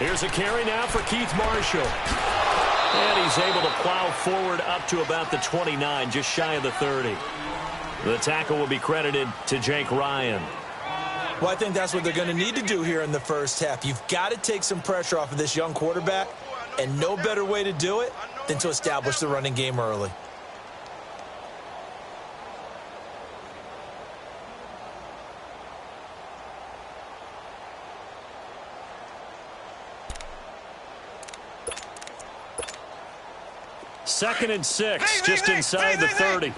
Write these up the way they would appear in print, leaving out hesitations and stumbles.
Here's a carry now for Keith Marshall. And he's able to plow forward up to about the 29, just shy of the 30. The tackle will be credited to Jake Ryan. Well, I think that's what they're going to need to do here in the first half. You've got to take some pressure off of this young quarterback, and no better way to do it than to establish the running game early. Second and 6, just inside the 30.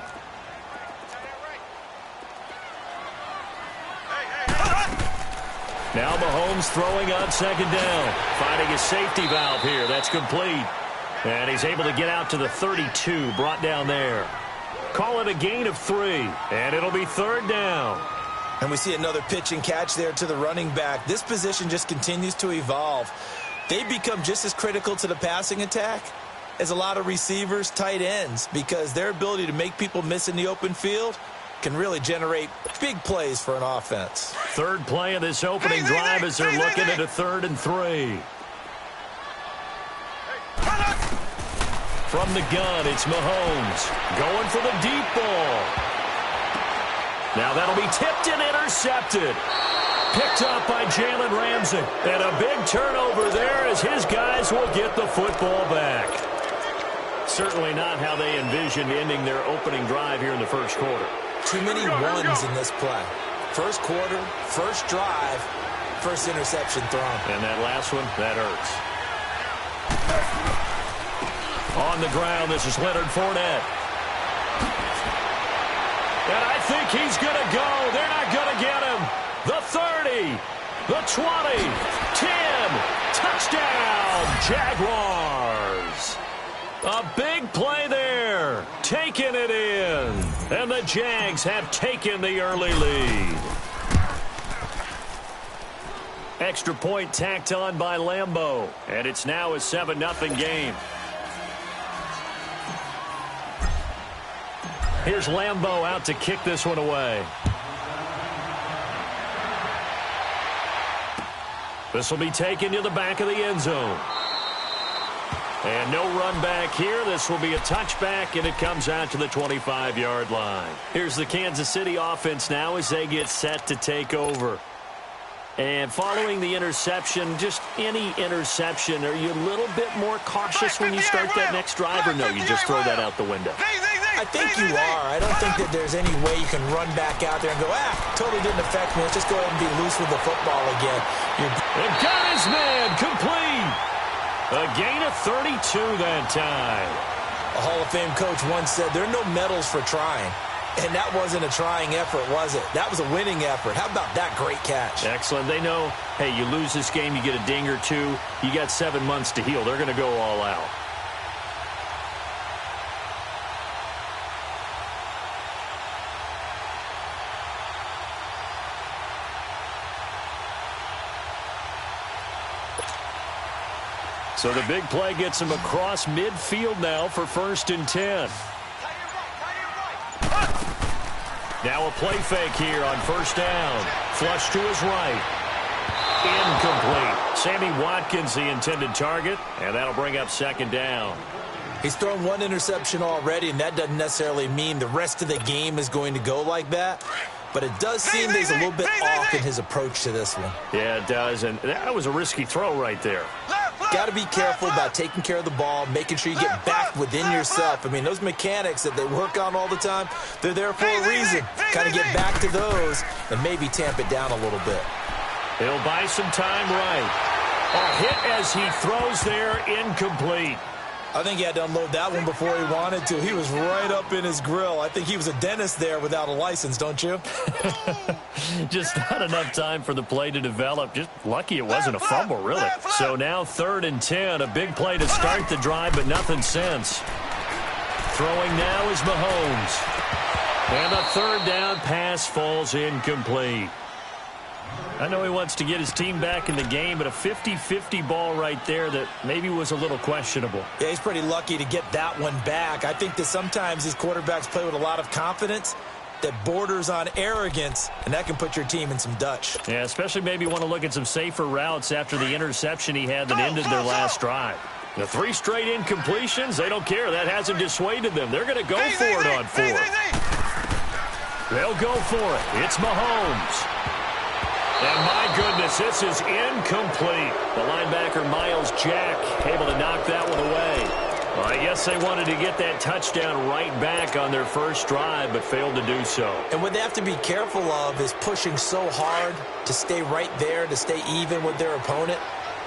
Now Mahomes throwing on second down. Finding his safety valve here. That's complete. And he's able to get out to the 32, brought down there. Call it a gain of 3, and it'll be third down. And we see another pitch and catch there to the running back. This position just continues to evolve. They become just as critical to the passing attack as a lot of receivers, tight ends, because their ability to make people miss in the open field can really generate big plays for an offense. Third play of this opening drive as they're looking at a 3rd and 3. From the gun, it's Mahomes going for the deep ball. Now that'll be tipped and intercepted. Picked up by Jalen Ramsey. And a big turnover there as his guys will get the football back. Certainly not how they envisioned ending their opening drive here in the first quarter. Too many ones in this play. First quarter, first drive, first interception thrown. And that last one, that hurts. On the ground, this is Leonard Fournette. And I think he's going to go. They're not going to get him. The 30, the 20, 10, touchdown, Jaguars. A big play there, taking it in. And the Jags have taken the early lead. Extra point tacked on by Lambeau. And it's now a 7-0 game. Here's Lambeau out to kick this one away. This will be taken to the back of the end zone. And no run back here. This will be a touchback, and it comes out to the 25-yard line. Here's the Kansas City offense now as they get set to take over. And following the interception, just any interception, are you a little bit more cautious when you start that next drive, or no, you just throw that out the window? I think you are. I don't think that there's any way you can run back out there and go, totally didn't affect me. Let's just go ahead and be loose with the football again. And got his man complete. A gain of 32 that time. A Hall of Fame coach once said, there are no medals for trying. And that wasn't a trying effort, was it? That was a winning effort. How about that great catch? Excellent. They know, hey, you lose this game, you get a ding or two. You got 7 months to heal. They're going to go all out. So the big play gets him across midfield now for 1st and 10. Now a play fake here on 1st down. Flush to his right. Incomplete. Sammy Watkins, the intended target, and that'll bring up 2nd down. He's thrown 1 interception already, and that doesn't necessarily mean the rest of the game is going to go like that. But it does seem that he's a little bit off in his approach to this one. Yeah, it does, and that was a risky throw right there. Got to be careful about taking care of the ball, making sure you get back within yourself. I mean, those mechanics that they work on all the time, they're there for a reason. Kind of get back to those and maybe tamp it down a little bit. He'll buy some time right. A hit as he throws there, incomplete. I think he had to unload that one before he wanted to. He was right up in his grill. I think he was a dentist there without a license, don't you? Just not enough time for the play to develop. Just lucky it wasn't a fumble, really. So now 3rd and 10. A big play to start the drive, but nothing since. Throwing now is Mahomes. And the 3rd down pass falls incomplete. I know he wants to get his team back in the game, but a 50-50 ball right there that maybe was a little questionable. Yeah, he's pretty lucky to get that one back. I think that sometimes these quarterbacks play with a lot of confidence, that borders on arrogance, and that can put your team in some Dutch. Yeah, especially maybe want to look at some safer routes after the interception he had that ended their last drive. The 3 straight incompletions, they don't care. That hasn't dissuaded them. They're going to go for it on 4th. They'll go for it. It's Mahomes. And my goodness, this is incomplete. The linebacker, Miles Jack, able to knock that one away. Well, I guess they wanted to get that touchdown right back on their first drive, but failed to do so. And what they have to be careful of is pushing so hard to stay right there, to stay even with their opponent,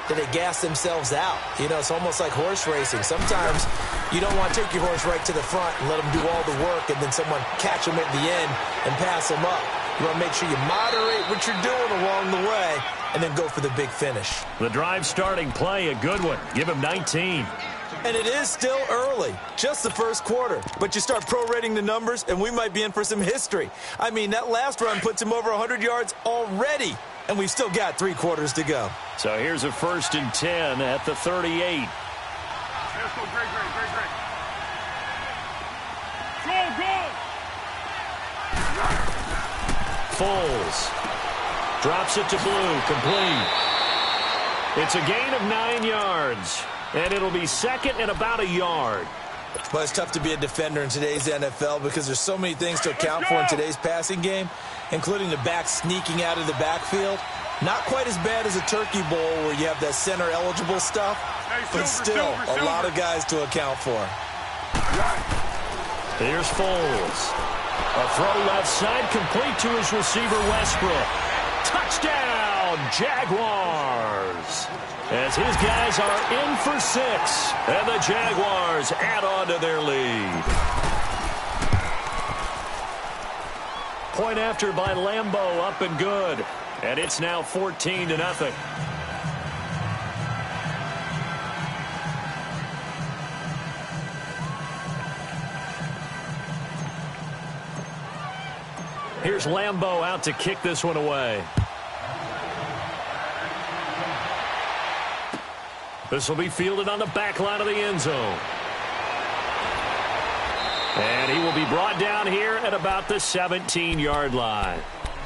that they gas themselves out. You know, it's almost like horse racing. Sometimes you don't want to take your horse right to the front and let them do all the work and then someone catch them at the end and pass them up. You want to make sure you moderate what you're doing along the way and then go for the big finish. The drive starting play, a good one. Give him 19. And it is still early, just the first quarter. But you start prorating the numbers, and we might be in for some history. I mean, that last run puts him over 100 yards already, and we've still got 3 quarters to go. So here's a 1st and 10 at the 38. Let's go, great. Go. Foles drops it to Blue, complete. It's a gain of 9 yards. And it'll be 2nd and about a yard. Well, it's tough to be a defender in today's NFL because there's so many things to account for in today's passing game, including the back sneaking out of the backfield. Not quite as bad as a turkey bowl where you have that center-eligible stuff, but still a lot of guys to account for. Here's Foles. A throw left side, complete to his receiver, Westbrook. Touchdown, Jaguars! As his guys are in for 6, and the Jaguars add on to their lead. Point after by Lambeau, up and good. And it's now 14-0. Here's Lambeau out to kick this one away. This will be fielded on the back line of the end zone. And he will be brought down here at about the 17-yard line.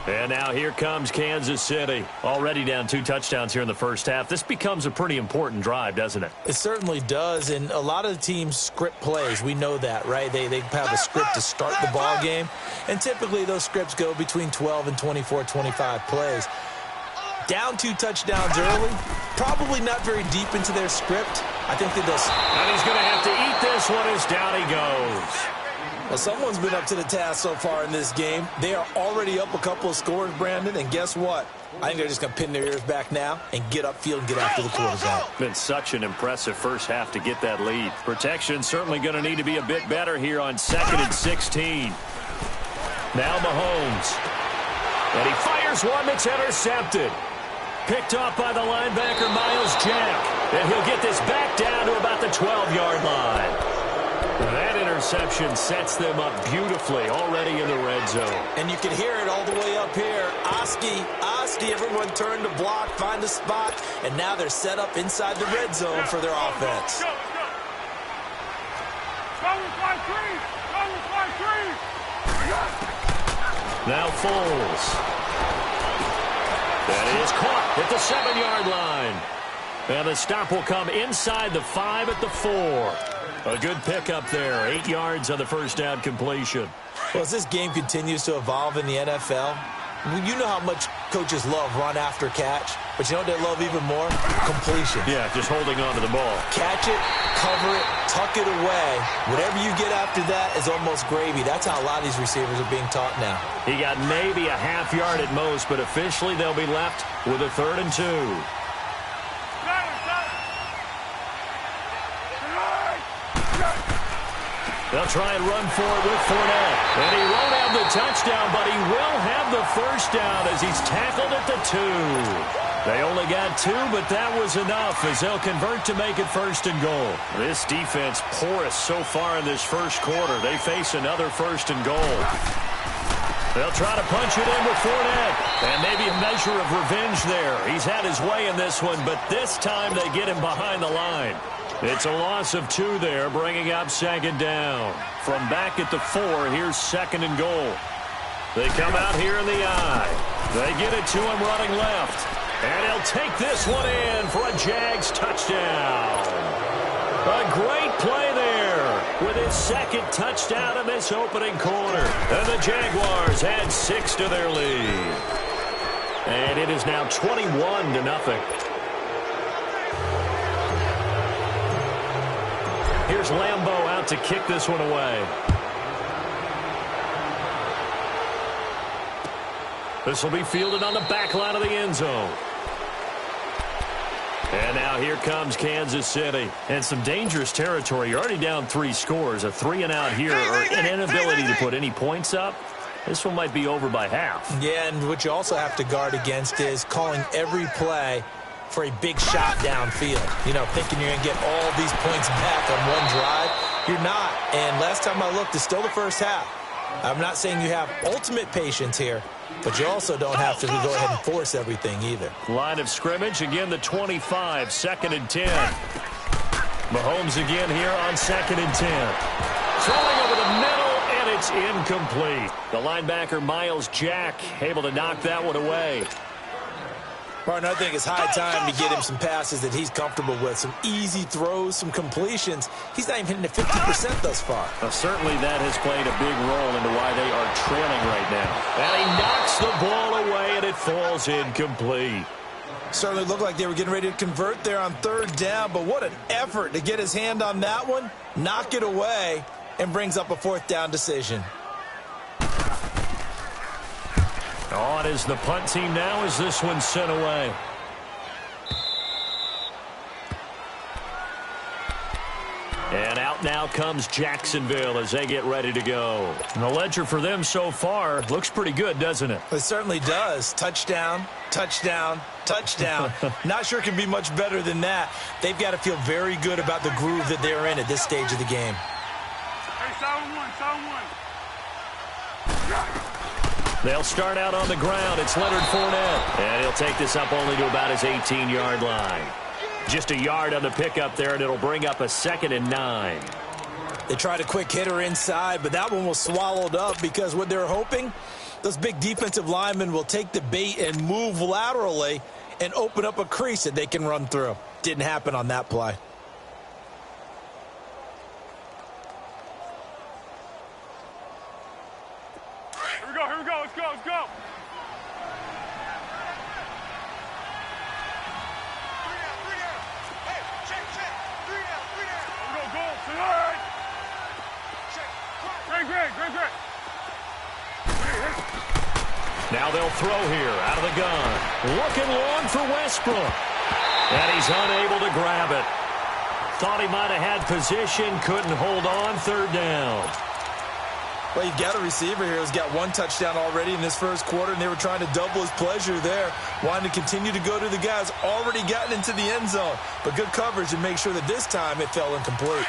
And now here comes Kansas City. Already down 2 touchdowns here in the first half. This becomes a pretty important drive, doesn't it? It certainly does, and a lot of the teams script plays. We know that, right? They have a script to start the ball game, and typically those scripts go between 12 and 24, 25 plays. Down 2 touchdowns early, probably not very deep into their script. I think that does. And he's going to have to eat this one as down he goes. Well, someone's been up to the task so far in this game. They are already up a couple of scores, Brandon, and guess what? I think they're just going to pin their ears back now and get upfield and get after the quarterback. Been such an impressive first half to get that lead. Protection certainly going to need to be a bit better here on 2nd and 16. Now Mahomes. And he fires one that's intercepted. Picked off by the linebacker, Miles Jack. And he'll get this back down to about the 12-yard line. That interception sets them up beautifully already in the red zone. And you can hear it all the way up here. Oski, everyone turned to block, find a spot, and now they're set up inside the red zone for their offense. Now Foles. That is caught at the 7-yard line. And the stop will come inside the 5 at the 4. A good pickup there. 8 yards on the first down completion. Well, as this game continues to evolve in the NFL, you know how much coaches love run after catch, but you know what they love even more? Completion. Yeah, just holding on to the ball. Catch it, cover it, tuck it away. Whatever you get after that is almost gravy. That's how a lot of these receivers are being taught now. He got maybe a half yard at most, but officially they'll be left with a 3rd and 2. They'll try and run for it with Fournette. And he won't have the touchdown, but he will have the first down as he's tackled at the 2. They only got 2, but that was enough as they'll convert to make it 1st and goal. This defense porous so far in this first quarter. They face another 1st and goal. They'll try to punch it in with Fournette. And maybe a measure of revenge there. He's had his way in this one, but this time they get him behind the line. It's a loss of 2 there, bringing up 2nd down. From back at the 4, here's 2nd and goal. They come out here in the eye. They get it to him running left. And he'll take this one in for a Jags touchdown. A great play there with his second touchdown in this opening quarter. And the Jaguars add 6 to their lead. And it is now 21-0. Here's Lambeau out to kick this one away. This will be fielded on the back line of the end zone. And now here comes Kansas City. And some dangerous territory. You're already down 3 scores. A 3-and-out here, or an inability to put any points up. This one might be over by half. Yeah, and what you also have to guard against is calling every play for a big shot downfield. You know, thinking you're going to get all these points back on one drive. You're not. And last time I looked, it's still the first half. I'm not saying you have ultimate patience here, but you also don't have to go ahead and force everything either. Line of scrimmage, again the 25, 2nd and 10. Mahomes again here on 2nd and 10. Throwing over the middle, and it's incomplete. The linebacker, Miles Jack, able to knock that one away. Partner, I think it's high time to get him some passes that he's comfortable with. Some easy throws, some completions. He's not even hitting the 50% thus far. Certainly that has played a big role into why they are trailing right now. And he knocks the ball away, and it falls incomplete. Certainly looked like they were getting ready to convert there on 3rd down, but what an effort to get his hand on that one, knock it away, and brings up a 4th down decision. On is the punt team now as this one's sent away. And out now comes Jacksonville as they get ready to go. And the ledger for them so far looks pretty good, doesn't it? It certainly does. Touchdown, touchdown, touchdown. Not sure it can be much better than that. They've got to feel very good about the groove that they're in at this stage of the game. Hey, sound one, sound one. They'll start out on the ground. It's Leonard Fournette. And he'll take this up only to about his 18-yard line. Just a yard on the pickup there, and it'll bring up a 2nd and 9. They tried a quick hitter inside, but that one was swallowed up because what they're hoping, those big defensive linemen will take the bait and move laterally and open up a crease that they can run through. Didn't happen on that play. Here we go, let's go, let's go. Great. Now they'll throw here out of the gun. Looking long for Westbrook. And he's unable to grab it. Thought he might have had position, couldn't hold on, 3rd down. Well, you've got a receiver here who's got 1 touchdown already in this first quarter, and they were trying to double his pleasure there, wanting to continue to go to the guys already gotten into the end zone. But good coverage and make sure that this time it fell incomplete.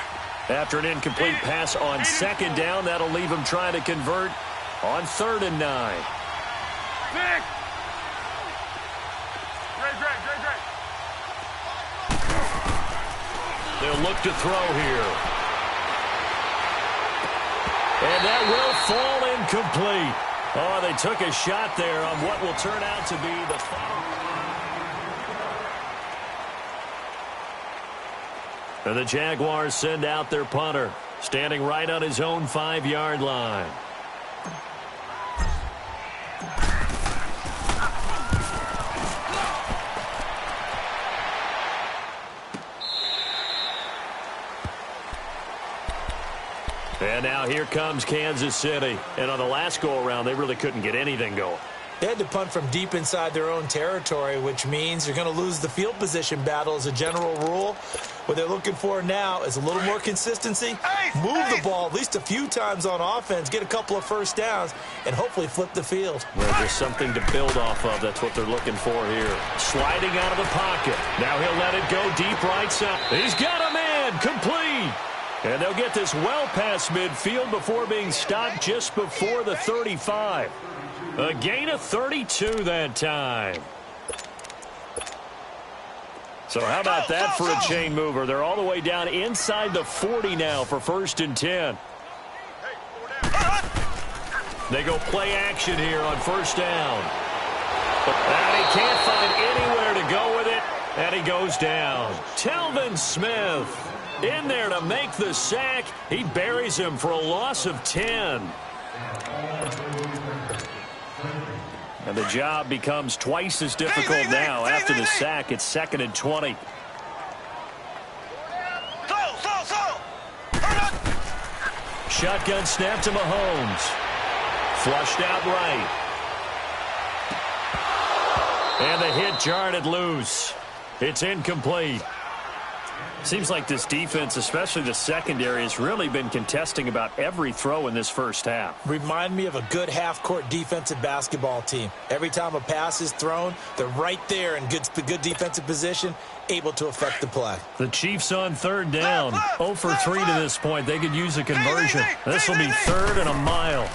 After an incomplete pass on 2nd down, that'll leave him trying to convert on 3rd and 9. Great. They'll look to throw here. And that will fall incomplete. Oh, they took a shot there on what will turn out to be the final. And the Jaguars send out their punter, standing right on his own 5-yard line. And now here comes Kansas City. And on the last go-around, they really couldn't get anything going. They had to punt from deep inside their own territory, which means you're going to lose the field position battle as a general rule. What they're looking for now is a little more consistency, move the ball at least a few times on offense, get a couple of first downs, and hopefully flip the field. Well, there's something to build off of. That's what they're looking for here. Sliding out of the pocket. Now he'll let it go deep right side. He's got a man, complete. And they'll get this well past midfield before being stopped just before the 35. A gain of 32 that time. So how about that for a chain mover? They're all the way down inside the 40 now for 1st and 10. They go play action here on first down. And he can't find anywhere to go with it, and he goes down. Telvin Smith in there to make the sack. He buries him for a loss of 10. And the job becomes twice as difficult now after the sack. It's 2nd and 20. Shotgun snap to Mahomes. Flushed out right. And the hit jarred it loose. It's incomplete. Seems like this defense, especially the secondary, has really been contesting about every throw in this first half. Remind me of a good half-court defensive basketball team. Every time a pass is thrown, they're right there in good defensive position, able to affect the play. The Chiefs on 3rd down. 0 for 3 to this point. They could use a conversion. This will be 3rd and a mile.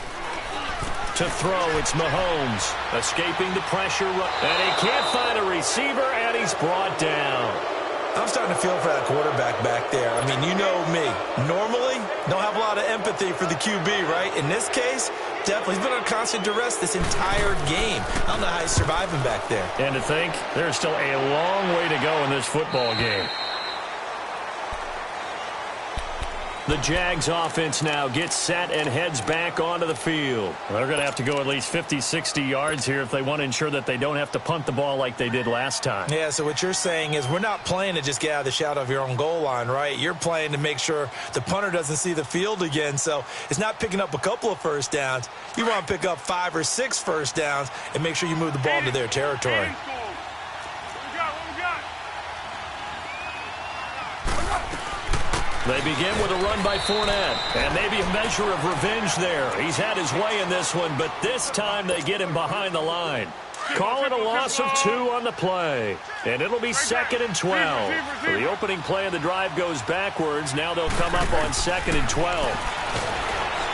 To throw, it's Mahomes. Escaping the pressure. And he can't find a receiver, and he's brought down. I'm starting to feel for that quarterback back there. I mean, you know me. Normally, don't have a lot of empathy for the QB, right? In this case, definitely. He's been under constant duress this entire game. I don't know how he's surviving back there. And to think, there's still a long way to go in this football game. The Jags offense now gets set and heads back onto the field. They're going to have to go at least 50, 60 yards here if they want to ensure that they don't have to punt the ball like they did last time. Yeah, so what you're saying is we're not playing to just get out of the shadow of your own goal line, right? You're playing to make sure the punter doesn't see the field again. So it's not picking up a couple of first downs. You want to pick up 5 or 6 first downs and make sure you move the ball into their territory. They begin with a run by Fournette, and maybe a measure of revenge there. He's had his way in this one, but this time they get him behind the line. Call it a loss of 2 on the play, and it'll be 2nd and 12. So the opening play of the drive goes backwards. Now they'll come up on 2nd and 12.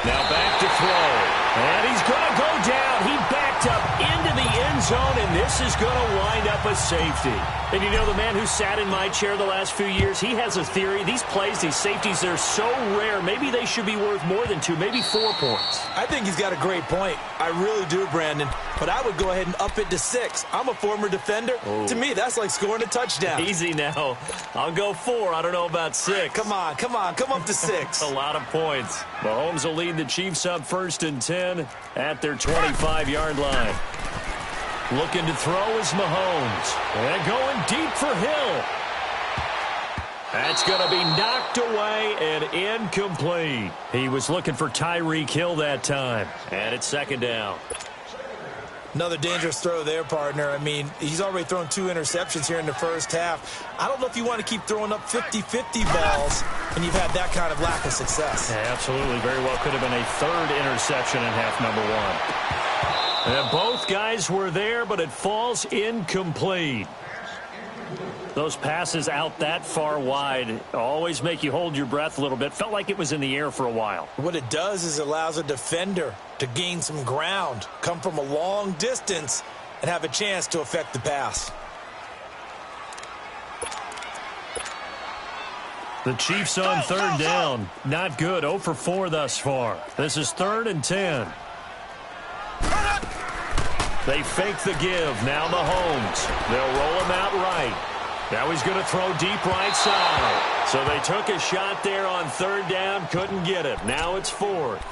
Now back to throw, and he's going to go down. He backed up into the end zone, and this is going to wind up a safety. And you know, the man who sat in my chair the last few years, he has a theory. These plays, these safeties, they're so rare. Maybe they should be worth more than 2, maybe 4 points. I think he's got a great point. I really do, Brandon. But I would go ahead and up it to 6. I'm a former defender. Oh. To me, that's like scoring a touchdown. Easy now. I'll go 4. I don't know about 6. Come on. Come up to 6. A lot of points. Mahomes will lead the Chiefs up 1st and 10 at their 25-yard line. Looking to throw is Mahomes. And going deep for Hill. That's going to be knocked away and incomplete. He was looking for Tyreek Hill that time. And it's 2nd down. Another dangerous throw there, partner. I mean, he's already thrown 2 interceptions here in the first half. I don't know if you want to keep throwing up 50-50 balls when you've had that kind of lack of success. Yeah, absolutely. Very well could have been a 3rd interception in half number 1. And both guys were there, but it falls incomplete. Those passes out that far wide always make you hold your breath a little bit. Felt like it was in the air for a while. What it does is it allows a defender to gain some ground, come from a long distance, and have a chance to affect the pass. The Chiefs on 3rd down. Not good. 0 for 4 thus far. This is 3rd and 10. They fake the give. Now Mahomes. They'll roll him out right. Now he's going to throw deep right side. So they took a shot there on 3rd down. Couldn't get it. Now it's 4th.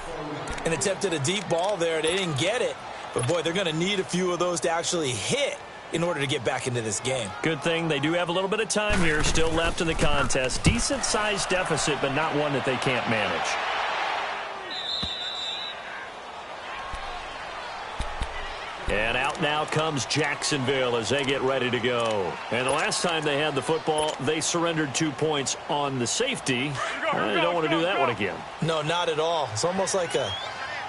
And attempted a deep ball there. They didn't get it. But, boy, they're going to need a few of those to actually hit in order to get back into this game. Good thing they do have a little bit of time here still left in the contest. Decent-sized deficit, but not one that they can't manage. And out now comes Jacksonville as they get ready to go. And the last time they had the football, they surrendered 2 points on the safety. They don't want to do that one again. No, not at all. It's almost like a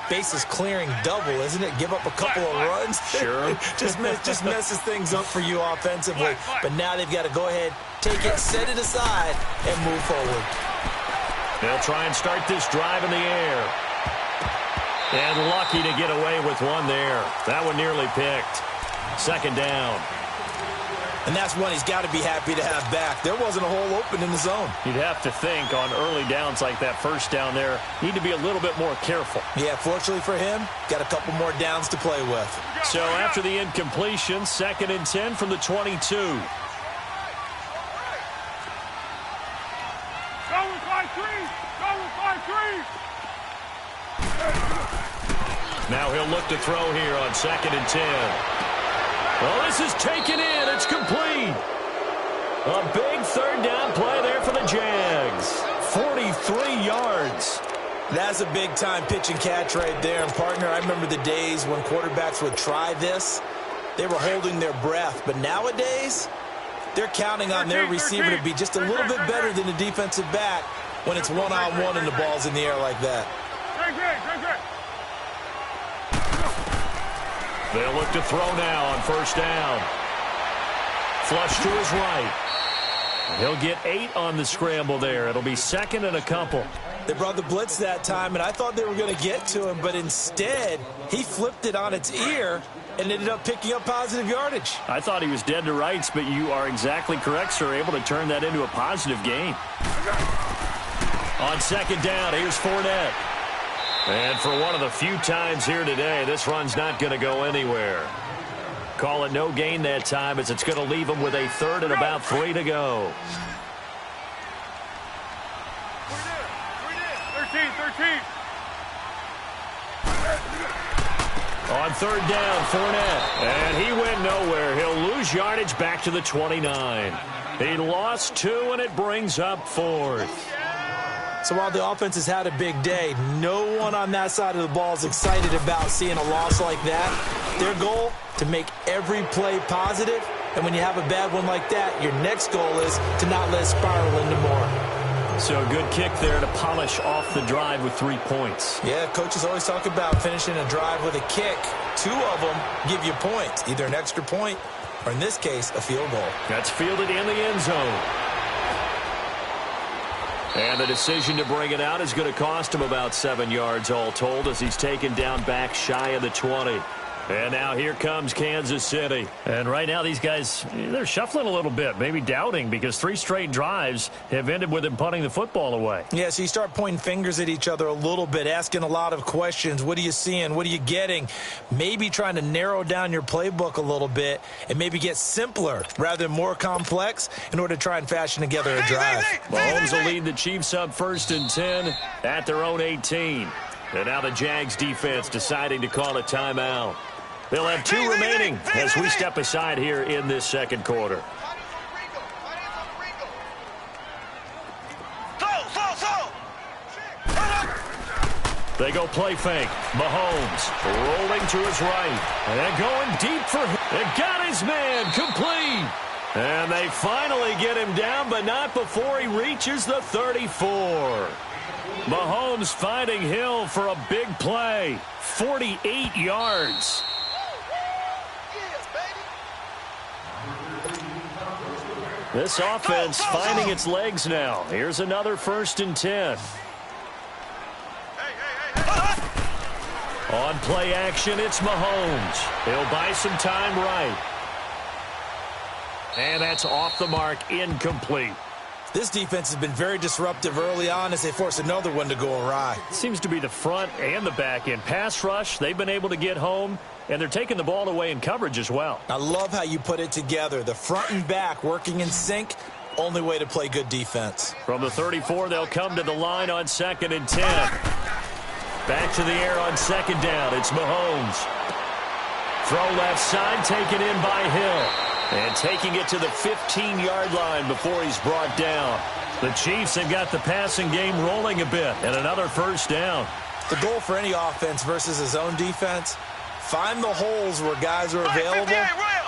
bases clearing double, isn't it? Give up a couple of runs. Sure. just messes things up for you offensively. But now they've got to go ahead, take it, set it aside, and move forward. They'll try and start this drive in the air. And lucky to get away with one there. That one nearly picked. 2nd down. And that's one he's got to be happy to have back. There wasn't a hole open in the zone. You'd have to think on early downs like that first down there, need to be a little bit more careful. Yeah, fortunately for him, got a couple more downs to play with. So after the incompletion, 2nd and 10 from the 22. Now he'll look to throw here on 2nd and 10. Well, this is taken in. It's complete. A big 3rd down play there for the Jags. 43 yards. That's a big-time pitch and catch right there. And, partner, I remember the days when quarterbacks would try this. They were holding their breath. But nowadays, they're counting on their receiver to be just a little bit better than the defensive back when it's one-on-one and the ball's in the air like that. They'll look to throw now on 1st down. Flush to his right. He'll get 8 on the scramble there. It'll be 2nd and a couple. They brought the blitz that time, and I thought they were going to get to him, but instead, he flipped it on its ear and ended up picking up positive yardage. I thought he was dead to rights, but you are exactly correct, sir. Able to turn that into a positive gain. On 2nd down, here's Fournette. And for one of the few times here today, this run's not going to go anywhere. Call it no gain that time as it's going to leave him with a 3rd and about 3 to go. 13. On 3rd down, Fournette. And he went nowhere. He'll lose yardage back to the 29. He lost 2, and it brings up 4th. So while the offense has had a big day, no one on that side of the ball is excited about seeing a loss like that. Their goal, to make every play positive. And when you have a bad one like that, your next goal is to not let it spiral into more. So a good kick there to polish off the drive with 3 points. Yeah, coaches always talk about finishing a drive with a kick. 2 of them give you points, either an extra point or, in this case, a field goal. That's fielded in the end zone. And the decision to bring it out is going to cost him about 7 yards all told as he's taken down back shy of the 20. And now here comes Kansas City. And right now these guys, they're shuffling a little bit, maybe doubting, because 3 straight drives have ended with them punting the football away. Yeah, so you start pointing fingers at each other a little bit, asking a lot of questions. What are you seeing? What are you getting? Maybe trying to narrow down your playbook a little bit and maybe get simpler rather than more complex in order to try and fashion together a drive. Mahomes will lead the Chiefs up 1st and 10 at their own 18. And now the Jags defense deciding to call a timeout. They'll have 2 remaining as we step aside here in this 2nd quarter. They go play fake. Mahomes rolling to his right. And going deep for him. And got his man complete. And they finally get him down, but not before he reaches the 34. Mahomes finding Hill for a big play. 48 yards. This offense finding its legs now. Here's another 1st and 10. On play action, it's Mahomes. He'll buy some time right. And that's off the mark, incomplete. This defense has been very disruptive early on as they force another one to go awry. Seems to be the front and the back end. Pass rush, they've been able to get home, and they're taking the ball away in coverage as well. I love how you put it together. The front and back working in sync, only way to play good defense. From the 34, they'll come to the line on 2nd and 10. Back to the air on 2nd down. It's Mahomes. Throw left side, taken in by Hill. And taking it to the 15-yard line before he's brought down. The Chiefs have got the passing game rolling a bit, and another 1st down. The goal for any offense versus his own defense, find the holes where guys are available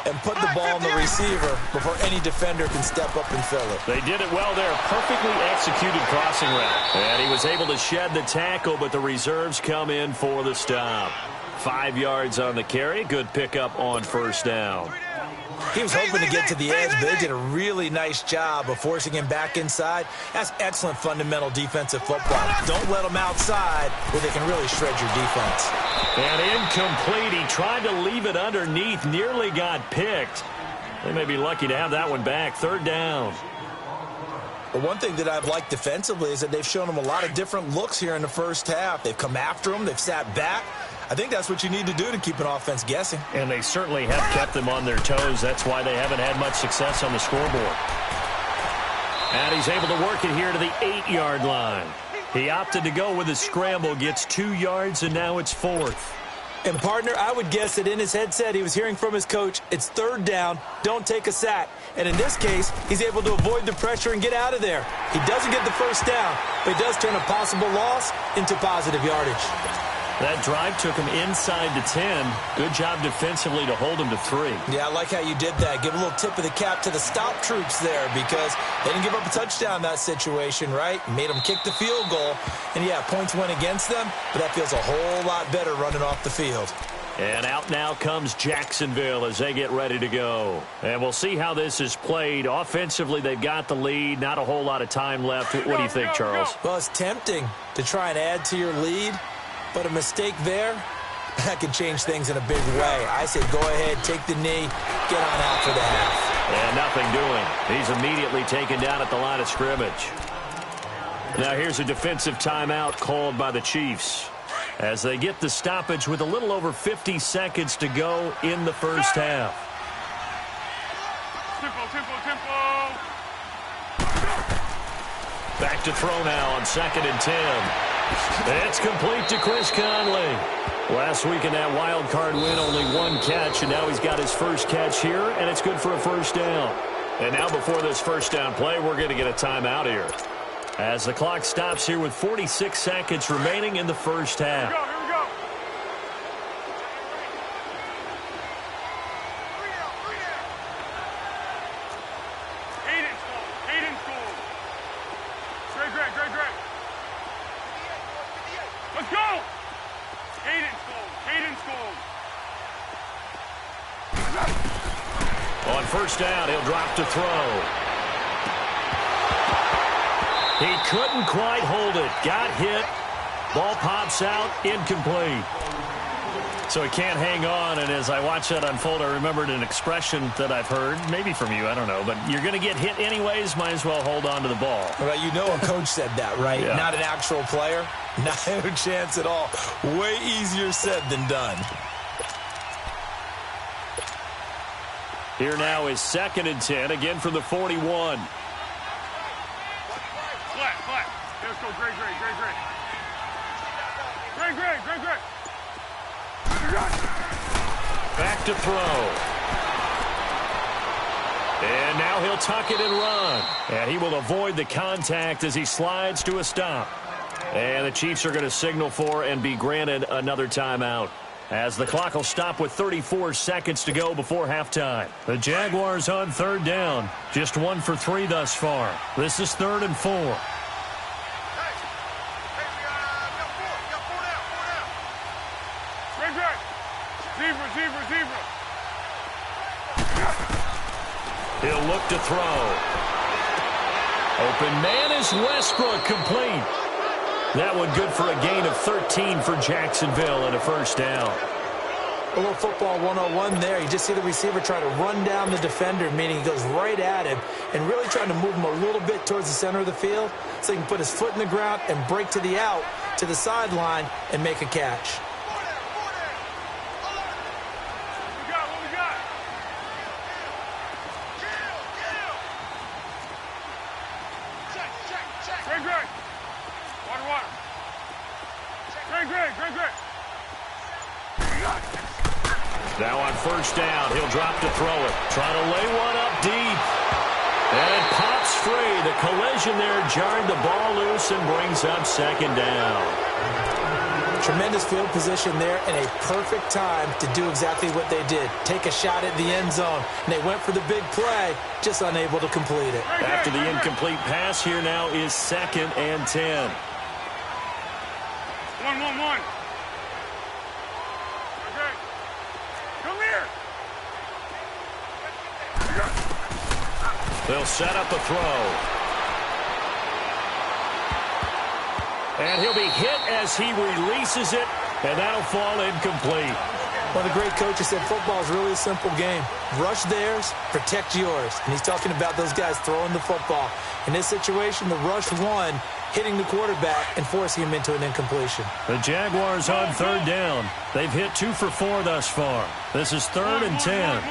and put the ball on the receiver before any defender can step up and fill it. They did it well there. Perfectly executed crossing route. And he was able to shed the tackle, but the reserves come in for the stop. 5 yards on the carry. Good pickup on 1st down. He was hoping to get to the edge, but they did a really nice job of forcing him back inside. That's excellent fundamental defensive football. Don't let them outside where they can really shred your defense. And incomplete. He tried to leave it underneath, nearly got picked. They may be lucky to have that one back. Third down. But one thing that I've liked defensively is that they've shown them a lot of different looks here in the first half. They've come after them. They've sat back. I think that's what you need to do to keep an offense guessing. And they certainly have kept them on their toes. That's why they haven't had much success on the scoreboard. And he's able to work it here to the 8-yard line. He opted to go with a scramble, gets 2 yards, and now it's 4th. And, partner, I would guess that in his headset he was hearing from his coach, it's third down, don't take a sack. And in this case, he's able to avoid the pressure and get out of there. He doesn't get the first down, but he does turn a possible loss into positive yardage. That drive took him inside the 10. Good job defensively to hold him to 3. Yeah, I like how you did that. Give a little tip of the cap to the stop troops there because they didn't give up a touchdown in that situation, right? Made them kick the field goal. And, yeah, points went against them, but that feels a whole lot better running off the field. And out now comes Jacksonville as they get ready to go. And we'll see how this is played. Offensively, they've got the lead. Not a whole lot of time left. What do you think, Charles? Well, it's tempting to try and add to your lead. But a mistake there, that can change things in a big way. I say go ahead, take the knee, get on out for the half. And nothing doing. He's immediately taken down at the line of scrimmage. Now here's a defensive timeout called by the Chiefs as they get the stoppage with a little over 50 seconds to go in the first half. Back to throw now on 2nd and 10. It's complete to Chris Conley. Last week in that wild card win, only 1 catch, and now he's got his first catch here, and it's good for a first down. And now before this first down play, we're going to get a timeout here as the clock stops here with 46 seconds remaining in the first half. Here we go. Hayden scored. Great. Let's go! Hayden scored. On first down, he'll drop to throw. He couldn't quite hold it. Got hit. Ball pops out. Incomplete. So he can't hang on, and as I watch that unfold, I remembered an expression that I've heard, maybe from you, I don't know, but you're going to get hit anyways, might as well hold on to the ball. Well, you know a coach said that, right? Yeah. Not an actual player. Not a chance at all. Way easier said than done. Here now is 2nd and 10, again from the 41. Flat. Let's go, great. Great. Back to throw. And now he'll tuck it and run. And he will avoid the contact as he slides to a stop. And the Chiefs are going to signal for and be granted another timeout, as the clock will stop with 34 seconds to go before halftime. The Jaguars on 3rd down. Just 1 for 3 thus far. This is 3rd and 4. Zebra. He'll look to throw. Open man is Westbrook, complete. That one good for a gain of 13 for Jacksonville and a first down. A little football 101 there. You just see the receiver try to run down the defender, meaning he goes right at him and really trying to move him a little bit towards the center of the field so he can put his foot in the ground and break to the out, to the sideline, and make a catch. What we got? Check. Water. Great. Now on first down, he'll drop to throw it. Trying to lay one up deep. And it pops free. The collision there jarred the ball loose and brings up 2nd down. Tremendous field position there and a perfect time to do exactly what they did. Take a shot at the end zone. And they went for the big play, just unable to complete it. After the incomplete pass, here now is 2nd and 10. 1. Okay. Come here. They'll set up a throw. And he'll be hit as he releases it, and that'll fall incomplete. Well, the great coach has said football is really a simple game. Rush theirs, protect yours. And he's talking about those guys throwing the football. In this situation, the rush one, hitting the quarterback and forcing him into an incompletion. The Jaguars on third down. They've hit 2 for 4 thus far. This is 3rd and 10.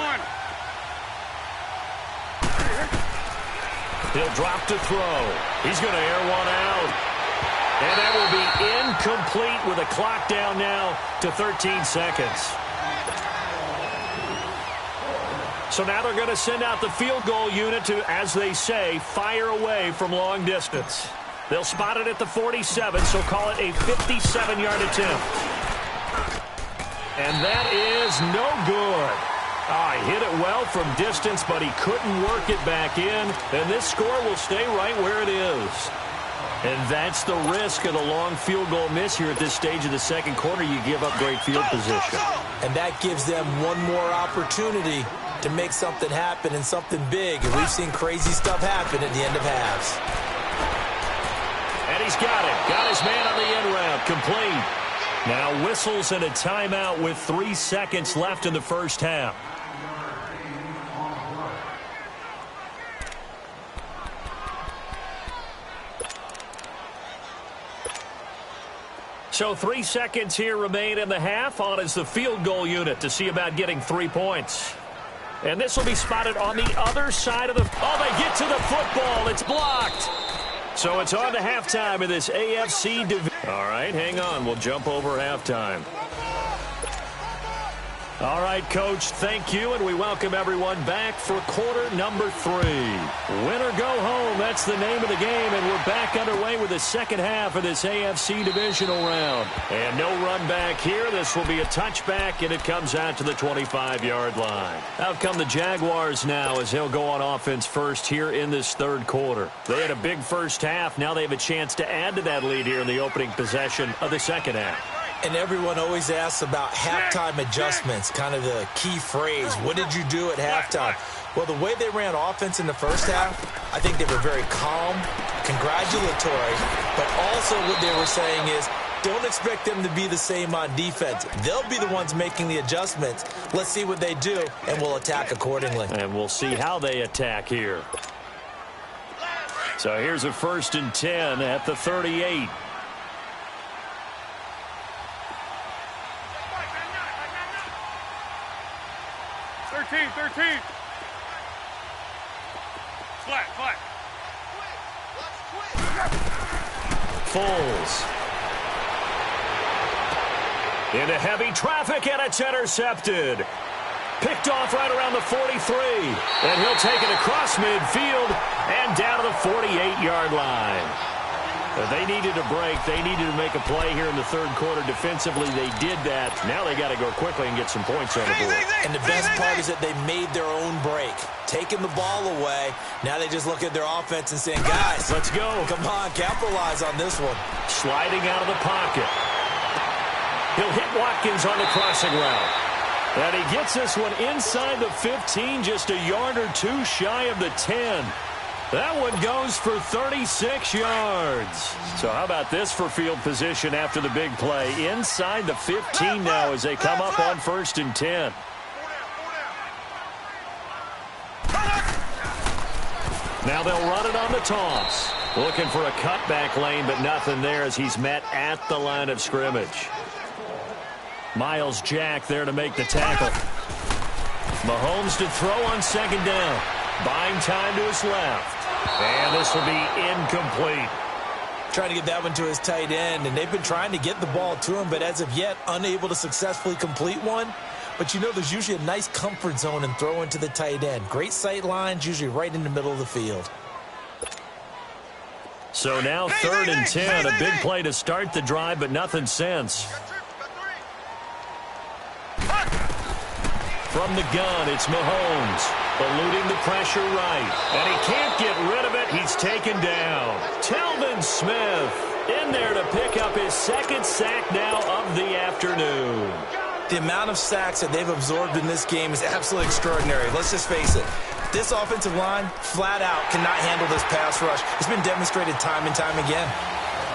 He'll drop to throw. He's going to air one out. And that will be incomplete with a clock down now to 13 seconds. So now they're going to send out the field goal unit to, as they say, fire away from long distance. They'll spot it at the 47, so call it a 57-yard attempt. And that is no good. He hit it well from distance, but he couldn't work it back in. And this score will stay right where it is. And that's the risk of the long field goal miss here at this stage of the second quarter. You give up great field position. And that gives them one more opportunity to make something happen and something big. And we've seen crazy stuff happen at the end of halves. And he's got it. Got his man on the end route. Complete. Now whistles and a timeout with 3 seconds left in the first half. So 3 seconds here remain in the half. On is the field goal unit to see about getting 3 points. And this will be spotted on the other side of the... Oh, they get to the football. It's blocked. So it's on to halftime in this AFC division. All right, hang on. We'll jump over halftime. All right, Coach, thank you, and we welcome everyone back for quarter number 3. Win or go home, that's the name of the game, and we're back underway with the second half of this AFC divisional round. And no run back here. This will be a touchback, and it comes out to the 25-yard line. Out come the Jaguars now as they'll go on offense first here in this third quarter. They had a big first half. Now they have a chance to add to that lead here in the opening possession of the second half. And everyone always asks about halftime adjustments, kind of the key phrase. What did you do at halftime? Well, the way they ran offense in the first half, I think they were very calm, congratulatory, but also what they were saying is, don't expect them to be the same on defense. They'll be the ones making the adjustments. Let's see what they do, and we'll attack accordingly. And we'll see how they attack here. So here's a 1st and 10 at the 38. 13. Flat. Foles. Into heavy traffic, and it's intercepted. Picked off right around the 43. And he'll take it across midfield and down to the 48-yard line. They needed a break. They needed to make a play here in the third quarter. Defensively, they did that. Now they got to go quickly and get some points on the board. And the best part is that they made their own break. Taking the ball away. Now they just look at their offense and saying, guys, let's go. Come on, capitalize on this one. Sliding out of the pocket. He'll hit Watkins on the crossing route. And he gets this one inside the 15, just a yard or two shy of the 10. That one goes for 36 yards. So how about this for field position after the big play? Inside the 15 now as they come up on 1st and 10. Now they'll run it on the toss. Looking for a cutback lane, but nothing there as he's met at the line of scrimmage. Miles Jack there to make the tackle. Mahomes to throw on 2nd down. Buying time to his left. And this will be incomplete. Trying to get that one to his tight end, and they've been trying to get the ball to him, but as of yet, unable to successfully complete one. But you know, there's usually a nice comfort zone in throwing to the tight end. Great sight lines, usually right in the middle of the field. So now 3rd and 10, a big play to start the drive, but nothing since. From the gun, it's Mahomes. Eluding the pressure right. And he can't get rid of it. He's taken down. Telvin Smith in there to pick up his 2nd sack now of the afternoon. The amount of sacks that they've absorbed in this game is absolutely extraordinary. Let's just face it. This offensive line, flat out, cannot handle this pass rush. It's been demonstrated time and time again.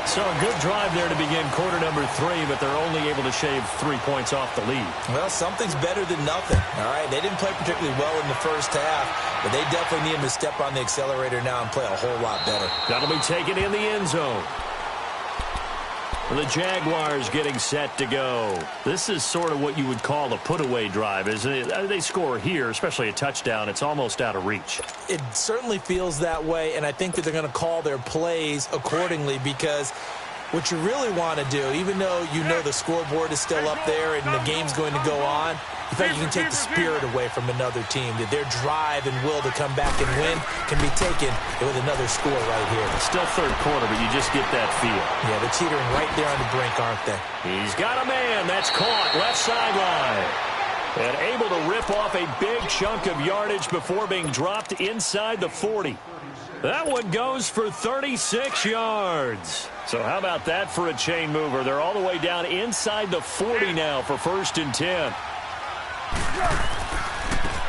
So a good drive there to begin quarter number 3, but they're only able to shave 3 points off the lead. Well, something's better than nothing, all right? They didn't play particularly well in the first half, but they definitely need them to step on the accelerator now and play a whole lot better. That'll be taken in the end zone. The Jaguars getting set to go. This is sort of what you would call a put-away drive, isn't it? They score here, especially a touchdown. It's almost out of reach. It certainly feels that way, and I think that they're going to call their plays accordingly because what you really want to do, even though you know the scoreboard is still up there and the game's going to go on, in fact, you can take the spirit away from another team. That their drive and will to come back and win can be taken with another score right here. It's still third quarter, but you just get that feel. Yeah, they're teetering right there on the brink, aren't they? He's got a man. That's caught. Left sideline. And able to rip off a big chunk of yardage before being dropped inside the 40. That one goes for 36 yards. So how about that for a chain mover? They're all the way down inside the 40 now for 1st and 10.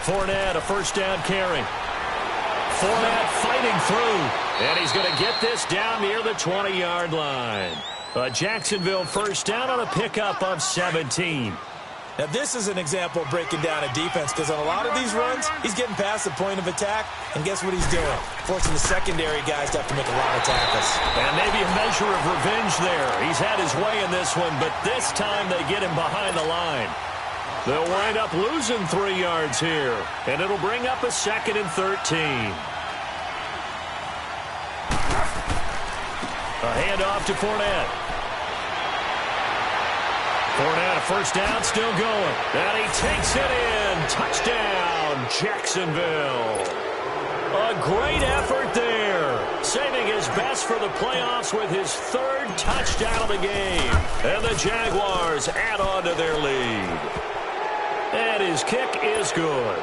Fournette, a first down carry. Fournette fighting through. And he's going to get this down near the 20-yard line. A Jacksonville first down on a pickup of 17. Now, this is an example of breaking down a defense because on a lot of these runs, he's getting past the point of attack, and guess what he's doing? Forcing the secondary guys to have to make a lot of tackles. And maybe a measure of revenge there. He's had his way in this one, but this time they get him behind the line. They'll wind up losing 3 yards here, and it'll bring up a 2nd and 13. A handoff to Fournette. Fournette, a first down, still going. And he takes it in. Touchdown, Jacksonville. A great effort there. Saving his best for the playoffs with his 3rd touchdown of the game. And the Jaguars add on to their lead. And his kick is good.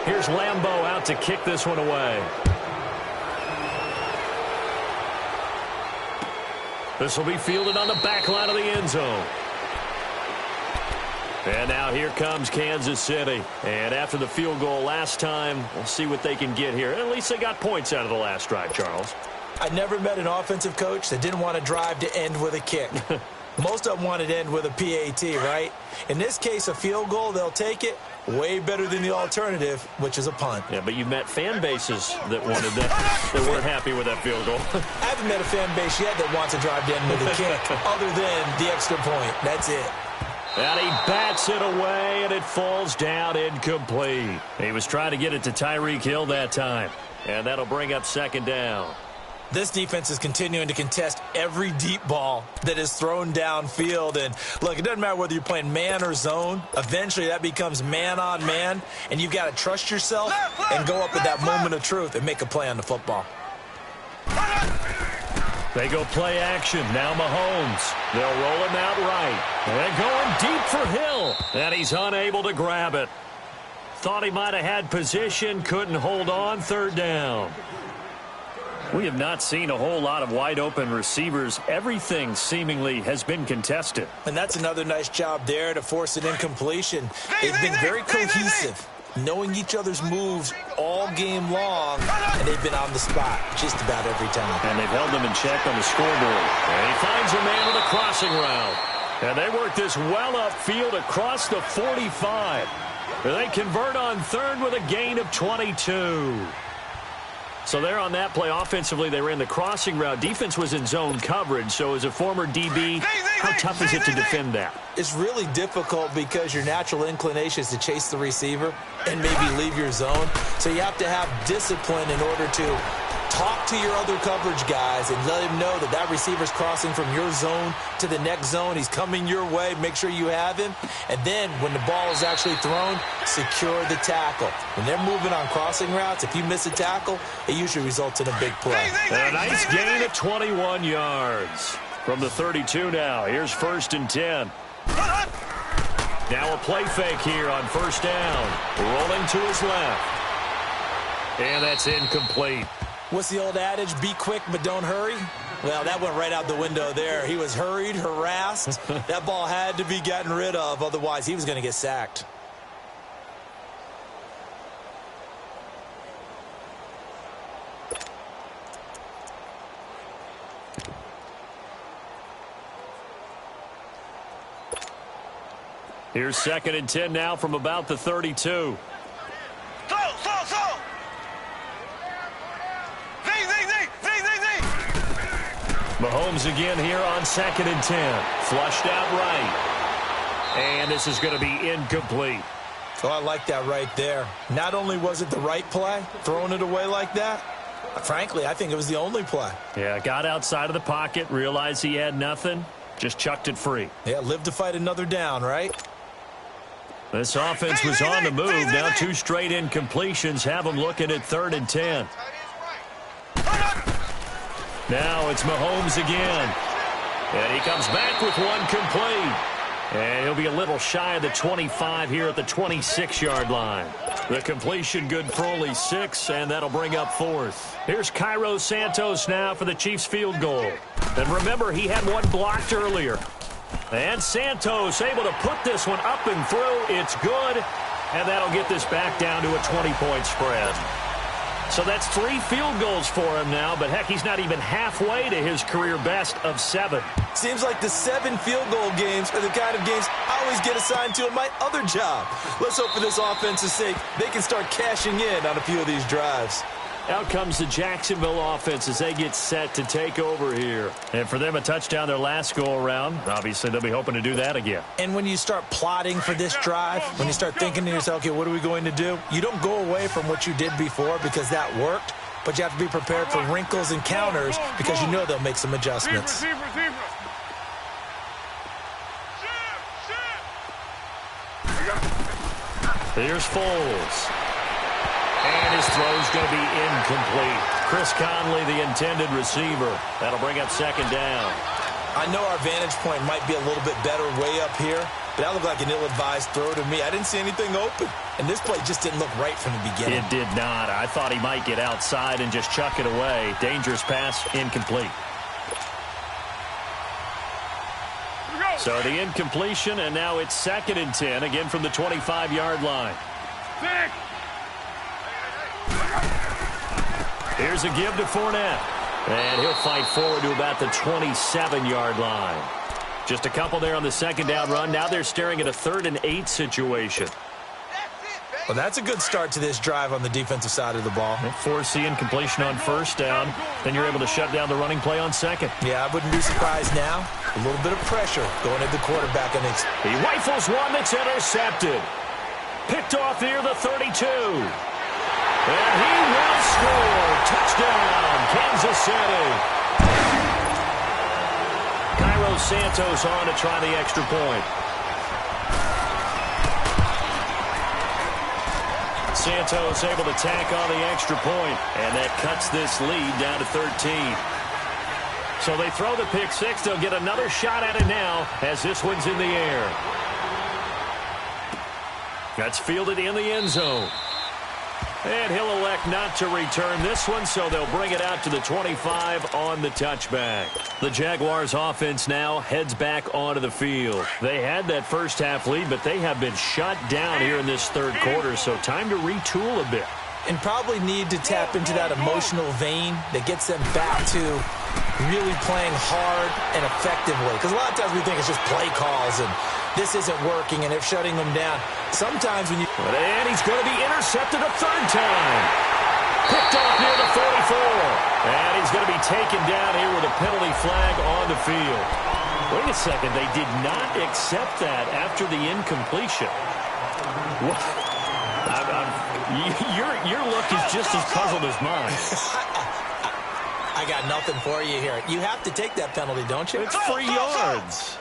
Here's Lambeau out to kick this one away. This will be fielded on the back line of the end zone. And now here comes Kansas City. And after the field goal last time, we'll see what they can get here. At least they got points out of the last drive, Charles. I never met an offensive coach that didn't want a drive to end with a kick. Most of them want it to end with a PAT, right? In this case, a field goal, they'll take it. Way better than the alternative, which is a punt. Yeah, but you've met fan bases that wanted that, that weren't happy with that field goal. I haven't met a fan base yet that wants a drive to end with a kick, other than the extra point. That's it. And he bats it away, and it falls down incomplete. He was trying to get it to Tyreek Hill that time. And that'll bring up 2nd down. This defense is continuing to contest every deep ball that is thrown downfield. And, look, it doesn't matter whether you're playing man or zone. Eventually, that becomes man-on-man, and you've got to trust yourself and go up at that moment of truth and make a play on the football. They go play action. Now Mahomes. They'll roll him out right. And going deep for Hill. And he's unable to grab it. Thought he might have had position. Couldn't hold on. 3rd down. We have not seen a whole lot of wide-open receivers. Everything seemingly has been contested. And that's another nice job there to force an incompletion. They've been very cohesive, knowing each other's moves all game long, and they've been on the spot just about every time. And they've held them in check on the scoreboard. And he finds a man with a crossing route. And they work this well upfield across the 45. They convert on 3rd with a gain of 22. So there on that play, offensively, they ran the crossing route. Defense was in zone coverage, so as a former DB, how tough is it to defend that? It's really difficult because your natural inclination is to chase the receiver and maybe leave your zone. So you have to have discipline in order to talk to your other coverage guys and let him know that that receiver's crossing from your zone to the next zone. He's coming your way. Make sure you have him. And then when the ball is actually thrown, secure the tackle. When they're moving on crossing routes, if you miss a tackle, it usually results in a big play. And a nice gain of 21 yards. From the 32 now, here's 1st and 10. Now a play fake here on 1st down. Rolling to his left. And that's incomplete. What's the old adage? Be quick, but don't hurry? Well, that went right out the window there. He was hurried, harassed. That ball had to be gotten rid of, otherwise he was going to get sacked. Here's 2nd and 10 now from about the 32. Mahomes again here on 2nd and 10. Flushed out right. And this is going to be incomplete. Oh, I like that right there. Not only was it the right play, throwing it away like that, frankly, I think it was the only play. Yeah, got outside of the pocket, realized he had nothing, just chucked it free. Yeah, live to fight another down, right? This offense was on the move. Now 2 straight incompletions have them looking at 3rd and 10. Now it's Mahomes again. And he comes back with one complete. And he'll be a little shy of the 25 here at the 26-yard line. The completion good for only 6, and that'll bring up 4th. Here's Cairo Santos now for the Chiefs field goal. And remember, he had one blocked earlier. And Santos able to put this one up and through. It's good, and that'll get this back down to a 20-point spread. So that's 3 field goals for him now, but heck, he's not even halfway to his career best of 7. Seems like the 7 field goal games are the kind of games I always get assigned to in my other job. Let's hope for this offense's sake they can start cashing in on a few of these drives. Out comes the Jacksonville offense as they get set to take over here. And for them, a touchdown their last go-around. Obviously, they'll be hoping to do that again. And when you start plotting for this drive, when you start thinking to yourself, okay, what are we going to do? You don't go away from what you did before because that worked, but you have to be prepared for wrinkles and counters because you know they'll make some adjustments. Here's Foles. And his throw's going to be incomplete. Chris Conley, the intended receiver. That'll bring up 2nd down. I know our vantage point might be a little bit better way up here, but that looked like an ill-advised throw to me. I didn't see anything open, and this play just didn't look right from the beginning. It did not. I thought he might get outside and just chuck it away. Dangerous pass, incomplete. So the incompletion, and now it's 2nd and 10, again from the 25-yard line. Here's a give to Fournette. And he'll fight forward to about the 27-yard line. Just a couple there on the 2nd down run. Now they're staring at a 3rd and 8 situation. Well, that's a good start to this drive on the defensive side of the ball. Force the incompletion on 1st down. Then you're able to shut down the running play on 2nd. Yeah, I wouldn't be surprised now. A little bit of pressure going at the quarterback. And he rifles one that's intercepted. Picked off near the 32. And he will score. Touchdown, Kansas City. Cairo Santos on to try the extra point. Santos able to tack on the extra point, and that cuts this lead down to 13. So they throw the pick 6. They'll get another shot at it now as this one's in the air. That's fielded in the end zone. And he'll elect not to return this one, so they'll bring it out to the 25 on the touchback. The Jaguars offense now heads back onto the field. They had that first half lead, but they have been shut down here in this 3rd quarter, so time to retool a bit. And probably need to tap into that emotional vein that gets them back to really playing hard and effectively. Because a lot of times we think it's just play calls and this isn't working and they're shutting them down. Sometimes when you... And he's going to be intercepted a 3rd time. Picked off near the 44. And he's going to be taken down here with a penalty flag on the field. Wait a second. They did not accept that after the incompletion. What? Your look is just as puzzled as mine. I got nothing for you here. You have to take that penalty, don't you? It's 3 yards.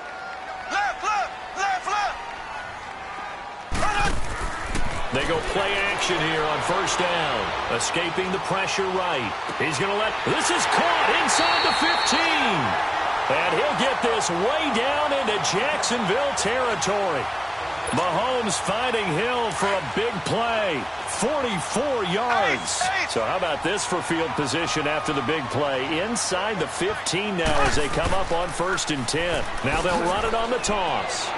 They go play action here on 1st down. Escaping the pressure right. He's going to let... This is caught inside the 15. And he'll get this way down into Jacksonville territory. Mahomes finding Hill for a big play. 44 yards. So how about this for field position after the big play? Inside the 15 now as they come up on 1st and 10. Now they'll run it on the toss.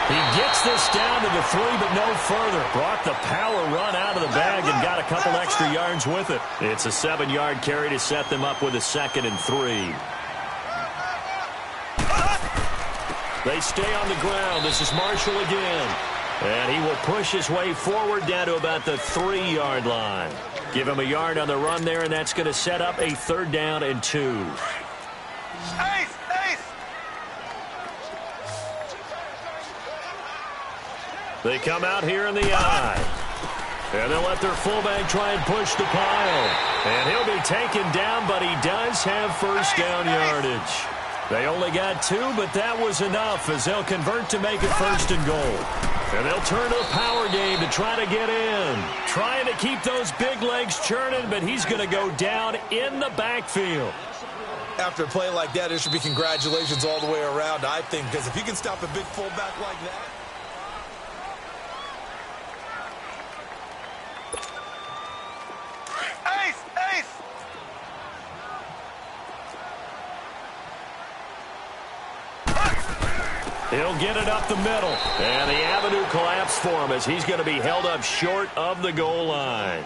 He gets this down to the 3, but no further. Brought the power run out of the bag and got a couple extra yards with it. It's a 7-yard carry to set them up with a 2nd and 3. They stay on the ground. This is Marshall again. And he will push his way forward down to about the 3-yard line. Give him a yard on the run there, and that's going to set up a 3rd down and 2. They come out here in the eye. And they'll let their fullback try and push the pile. And he'll be taken down, but he does have first down yardage. They only got 2, but that was enough as they'll convert to make it 1st and goal. And they'll turn to a power game to try to get in. Trying to keep those big legs churning, but he's going to go down in the backfield. After a play like that, there should be congratulations all the way around, I think, because if you can stop a big fullback like that. He'll get it up the middle. And the avenue collapsed for him as he's going to be held up short of the goal line.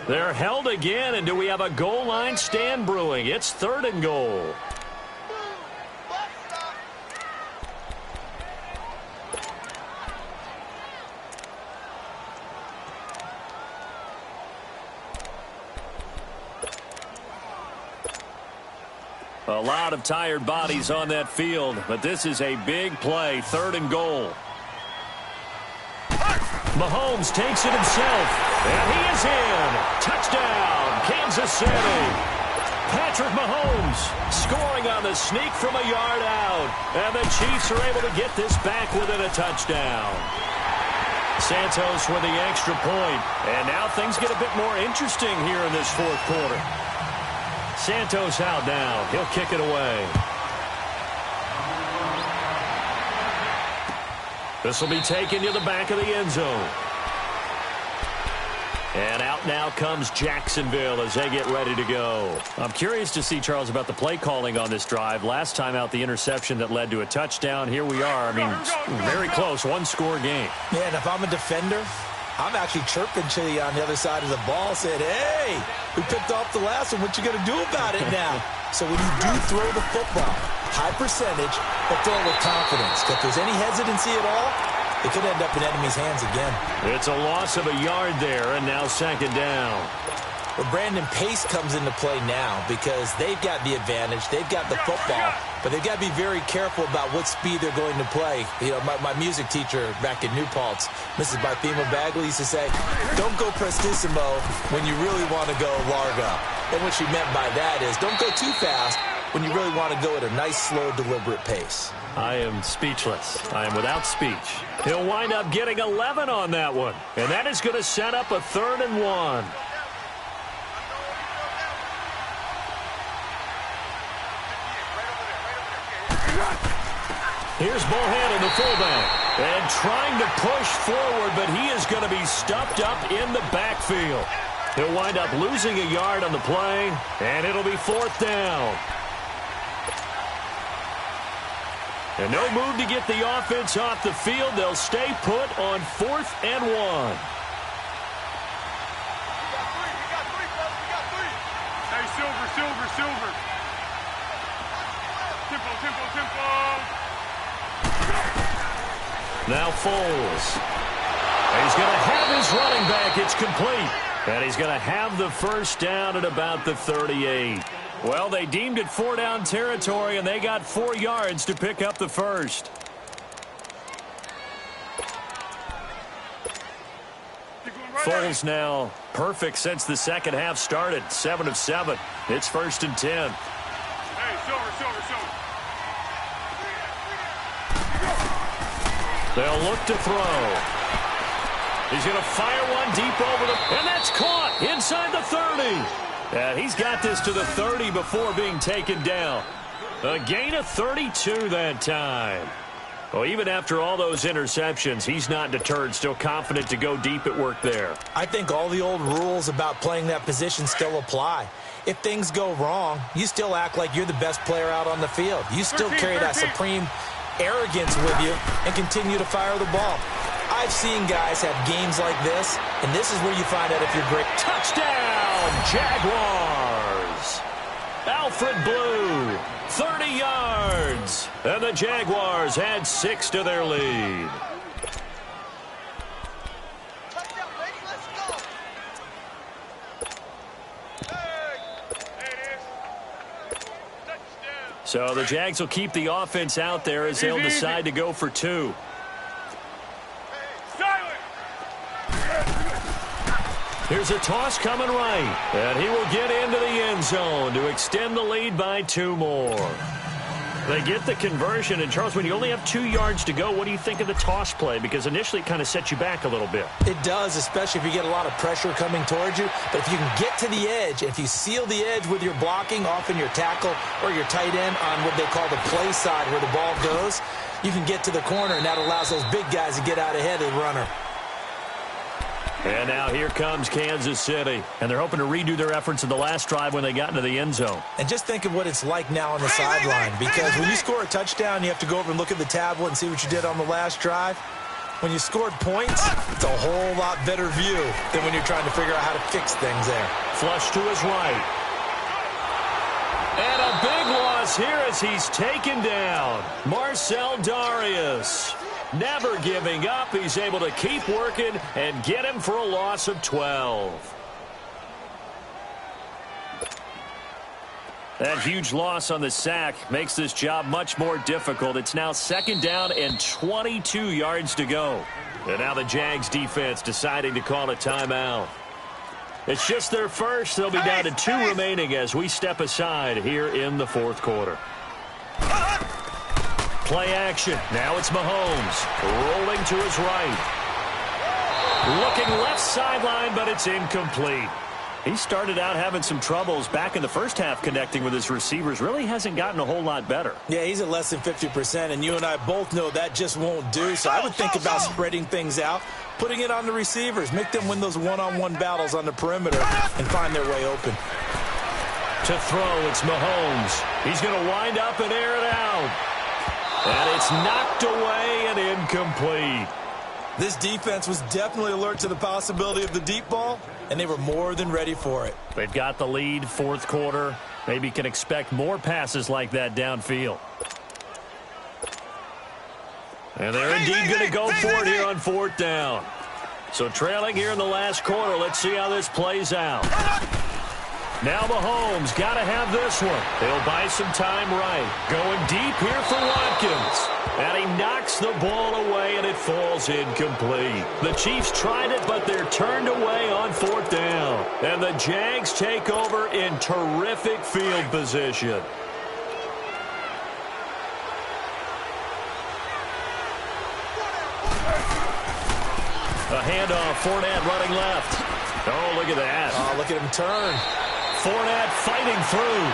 They're held again, and do we have a goal line stand brewing? It's 3rd and goal. A lot of tired bodies on that field, but this is a big play, 3rd and goal. Mahomes takes it himself, and he is in. Touchdown, Kansas City. Patrick Mahomes scoring on the sneak from a yard out, and the Chiefs are able to get this back within a touchdown. Santos with the extra point, and now things get a bit more interesting here in this 4th quarter. Santos out now. He'll kick it away. This will be taken to the back of the end zone. And out now comes Jacksonville as they get ready to go. I'm curious to see, Charles, about the play calling on this drive. Last time out, the interception that led to a touchdown. Here we are. I mean, very close, 1-score game. Yeah, and if I'm a defender, I'm actually chirping Chili on the other side of the ball, saying, hey, we picked off the last one. What you going to do about it now? So when you do throw the football, high percentage, but throw it with confidence. If there's any hesitancy at all, it could end up in enemy's hands again. It's a loss of a yard there, and now 2nd down. Well, Brandon, pace comes into play now because they've got the advantage. They've got the football, but they've got to be very careful about what speed they're going to play. You know, my music teacher back in New Paltz, Mrs. Barthema Bagley, used to say, don't go prestissimo when you really want to go largo. And what she meant by that is don't go too fast when you really want to go at a nice, slow, deliberate pace. I am speechless. I am without speech. He'll wind up getting 11 on that one, and that is going to set up a 3rd and 1. Here's Bohannon, the fullback, and trying to push forward, but he is going to be stuffed up in the backfield. He'll wind up losing a yard on the play, and it'll be 4th down. And no move to get the offense off the field. They'll stay put on 4th and 1. Hey, Silver. Tempo. Now Foles. He's going to have his running back. It's complete. And he's going to have the first down at about the 38. Well, they deemed it 4-down territory, and they got 4 yards to pick up the first. Foles now perfect since the second half started. 7 of 7. It's 1st and 10. Hey, Silver. They'll look to throw. He's going to fire one deep over the... And that's caught inside the 30. And he's got this to the 30 before being taken down. A gain of 32 that time. Well, even after all those interceptions, he's not deterred, still confident to go deep at work there. I think all the old rules about playing that position still apply. If things go wrong, you still act like you're the best player out on the field. You still carry that supreme arrogance with you and continue to fire the ball. I've seen guys have games like this, and this is where you find out if you're great. Touchdown, Jaguars! Alfred Blue, 30 yards. yards. And the Jaguars add 6 to their lead. So the Jags will keep the offense out there as they'll decide to go for 2. Here's a toss coming right, and he will get into the end zone to extend the lead by 2 more. They get the conversion, and Charles, when you only have 2 yards to go, what do you think of the toss play? Because initially it kind of sets you back a little bit. It does, especially if you get a lot of pressure coming towards you. But if you can get to the edge, if you seal the edge with your blocking, often your tackle or your tight end on what they call the play side where the ball goes, you can get to the corner, and that allows those big guys to get out ahead of the runner. And now here comes Kansas City. And they're hoping to redo their efforts in the last drive when they got into the end zone. And just think of what it's like now on the sideline. Because when you score a touchdown, you have to go over and look at the tablet and see what you did on the last drive. When you scored points, it's a whole lot better view than when you're trying to figure out how to fix things there. Flush to his right. And a big loss here as he's taken down. Marcel Darius. Never giving up. He's able to keep working and get him for a loss of 12. That huge loss on the sack makes this job much more difficult. It's now 2nd down and 22 yards to go. And now the Jags defense deciding to call a timeout. It's just their first. They'll be down to 2 remaining as we step aside here in the 4th quarter. Play action. Now it's Mahomes rolling to his right. Looking left sideline, but it's incomplete. He started out having some troubles back in the first half connecting with his receivers. Really hasn't gotten a whole lot better. Yeah, he's at less than 50%, and you and I both know that just won't do. So I would think about spreading things out, putting it on the receivers, make them win those one-on-one battles on the perimeter and find their way open. To throw, it's Mahomes. He's going to wind up and air it out. And it's knocked away and incomplete. This defense was definitely alert to the possibility of the deep ball, and they were more than ready for it. They've got the lead, 4th quarter. Maybe can expect more passes like that downfield. And they're indeed going to go for it here on 4th down. So trailing here in the last quarter, let's see how this plays out. Now Mahomes got to have this one. He'll buy some time right. Going deep here for Watkins. And he knocks the ball away, and it falls incomplete. The Chiefs tried it, but they're turned away on 4th down. And the Jags take over in terrific field position. A handoff, Fournette running left. Oh, look at that. Oh, look at him turn. Fournette fighting through.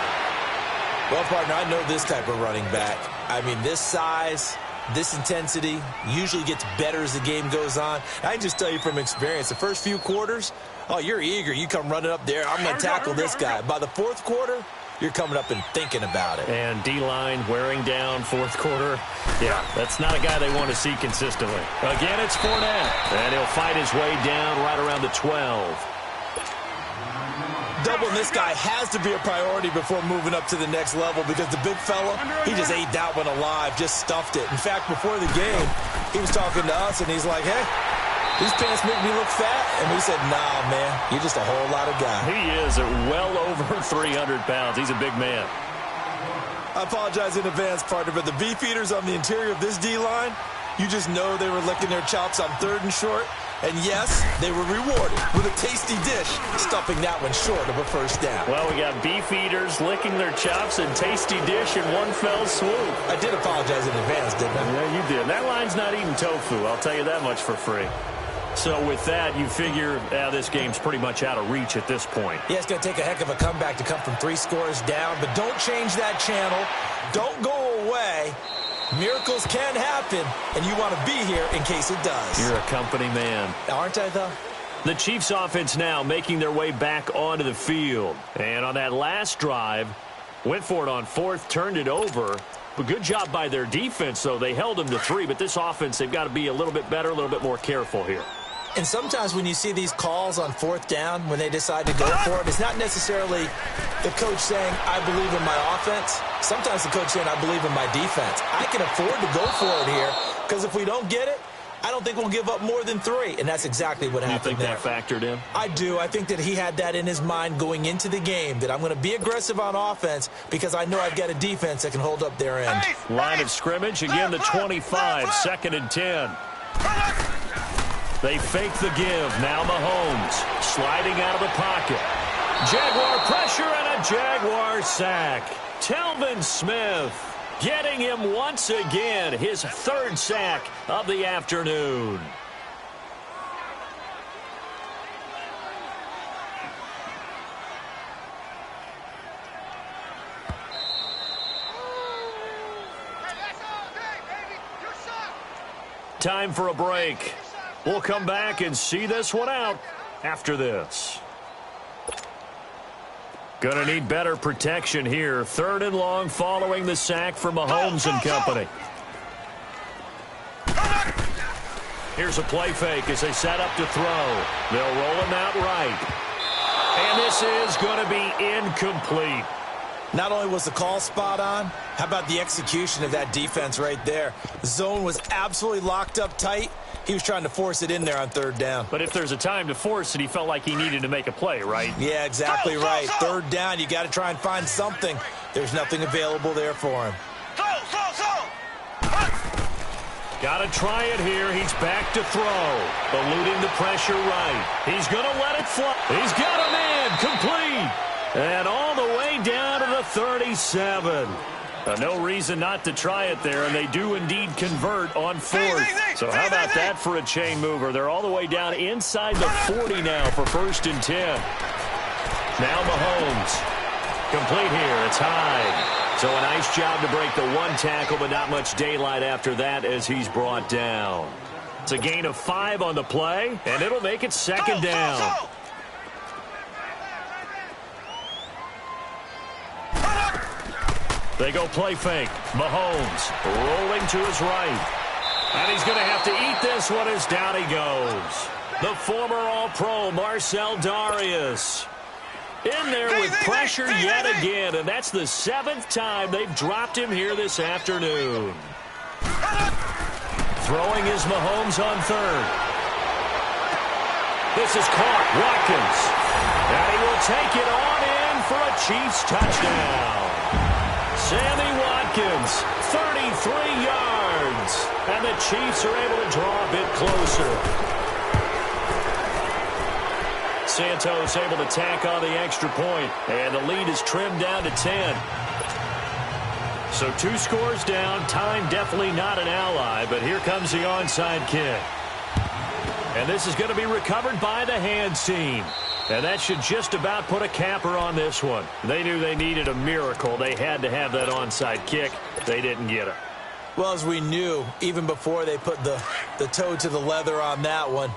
Well, partner, I know this type of running back. I mean, this size, this intensity usually gets better as the game goes on. I can just tell you from experience, the first few quarters, oh, you're eager. You come running up there. I'm going to tackle this guy. By the 4th quarter, you're coming up and thinking about it. And D-line wearing down 4th quarter. Yeah, that's not a guy they want to see consistently. Again, it's Fournette. And he'll fight his way down right around the 12. Doubling this guy has to be a priority before moving up to the next level because the big fella, he just ate that one alive, just stuffed it. In fact, before the game, he was talking to us, and he's like, hey, these pants make me look fat. And we said, nah, man, you're just a whole lot of guy. He is at well over 300 pounds. He's a big man. I apologize in advance, partner, but the beef eaters on the interior of this D-line, you just know they were licking their chops on 3rd and short. And yes, they were rewarded with a tasty dish, stuffing that one short of a 1st down. Well, we got beef eaters licking their chops and tasty dish in one fell swoop. I did apologize in advance, didn't I? Yeah, you did. That line's not eating tofu, I'll tell you that much for free. So with that, you figure this game's pretty much out of reach at this point. Yeah, it's going to take a heck of a comeback to come from 3 scores down, but don't change that channel. Don't go away. Miracles can happen, and you want to be here in case it does. You're a company man. Aren't I, though? The Chiefs offense now making their way back onto the field. And on that last drive, went for it on 4th, turned it over. But good job by their defense, though. They held them to 3, but this offense, they've got to be a little bit better, a little bit more careful here. And sometimes when you see these calls on fourth down, when they decide to go for it, it's not necessarily the coach saying, I believe in my offense. Sometimes the coach saying, I believe in my defense. I can afford to go for it here because if we don't get it, I don't think we'll give up more than 3. And that's exactly what happened there. You think that factored in? I do. I think that he had that in his mind going into the game, that I'm going to be aggressive on offense because I know I've got a defense that can hold up their end. Line of scrimmage, again the 25, 2nd and 10. They fake the give. Now Mahomes sliding out of the pocket. Jaguar pressure and a Jaguar sack. Telvin Smith getting him once again, his 3rd sack of the afternoon. Time for a break. We'll come back and see this one out after this. Gonna need better protection here. 3rd and long following the sack for Mahomes and company. Here's a play fake as they set up to throw. They'll roll him out right. And this is going to be incomplete. Not only was the call spot on, how about the execution of that defense right there? The zone was absolutely locked up tight. He was trying to force it in there on 3rd down. But if there's a time to force it, he felt like he needed to make a play, right? Yeah, exactly right. 3rd down, you got to try and find something. There's nothing available there for him. Got to try it here. He's back to throw. Eluding the pressure right. He's going to let it fly. He's got a man complete. And all the way down to the 37. No reason not to try it there, and they do indeed convert on 4th. So how about that for a chain mover? They're all the way down inside the 40 now for 1st and 10. Now Mahomes. Complete here. It's Hyde. So a nice job to break the 1 tackle, but not much daylight after that as he's brought down. It's a gain of 5 on the play, and it'll make it 2nd down. They go play fake. Mahomes rolling to his right. And he's going to have to eat this one as down he goes. The former All-Pro Marcel Darius in there with pressure yet again. And that's the 7th time they've dropped him here this afternoon. Throwing is Mahomes on 3rd. This is caught. Watkins. And he will take it on in for a Chiefs touchdown. Sammy Watkins, 33 yards. And the Chiefs are able to draw a bit closer. Santos able to tack on the extra point. And the lead is trimmed down to 10. So 2 scores down. Time definitely not an ally. But here comes the onside kick. And this is going to be recovered by the hands team. And that should just about put a capper on this one. They knew they needed a miracle. They had to have that onside kick. They didn't get it. Well, as we knew, even before they put the toe to the leather on that one,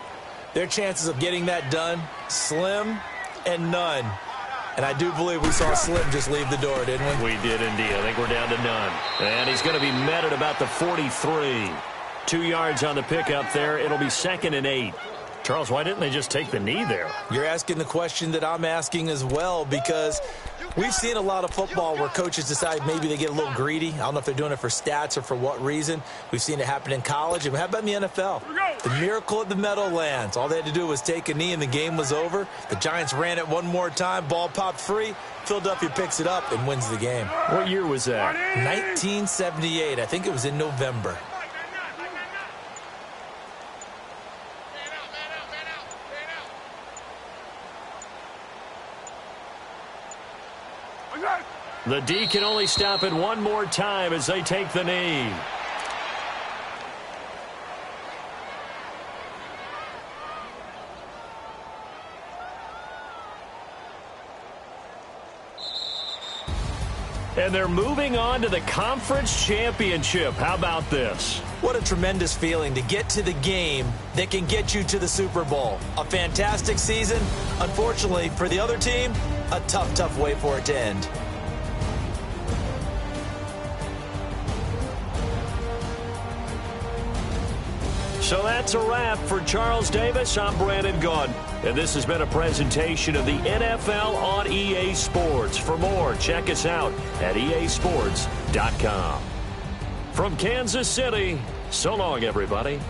their chances of getting that done, slim and none. And I do believe we saw Slim just leave the door, didn't we? We did indeed. I think we're down to none. And he's going to be met at about the 43. 2 yards on the pickup there. It'll be 2nd and 8. Charles, why didn't they just take the knee there? You're asking the question that I'm asking as well, because we've seen a lot of football where coaches decide maybe they get a little greedy. I don't know if they're doing it for stats or for what reason. We've seen it happen in college. And how about in the NFL? The miracle at the Meadowlands. All they had to do was take a knee and the game was over. The Giants ran it one more time. Ball popped free. Philadelphia picks it up and wins the game. What year was that? 1978. I think it was in November. The D can only stop it one more time as they take the knee. And they're moving on to the conference championship. How about this? What a tremendous feeling to get to the game that can get you to the Super Bowl. A fantastic season. Unfortunately, for the other team, a tough, tough way for it to end. So that's a wrap for Charles Davis. I'm Brandon Gunn, and this has been a presentation of the NFL on EA Sports. For more, check us out at easports.com. From Kansas City, so long, everybody.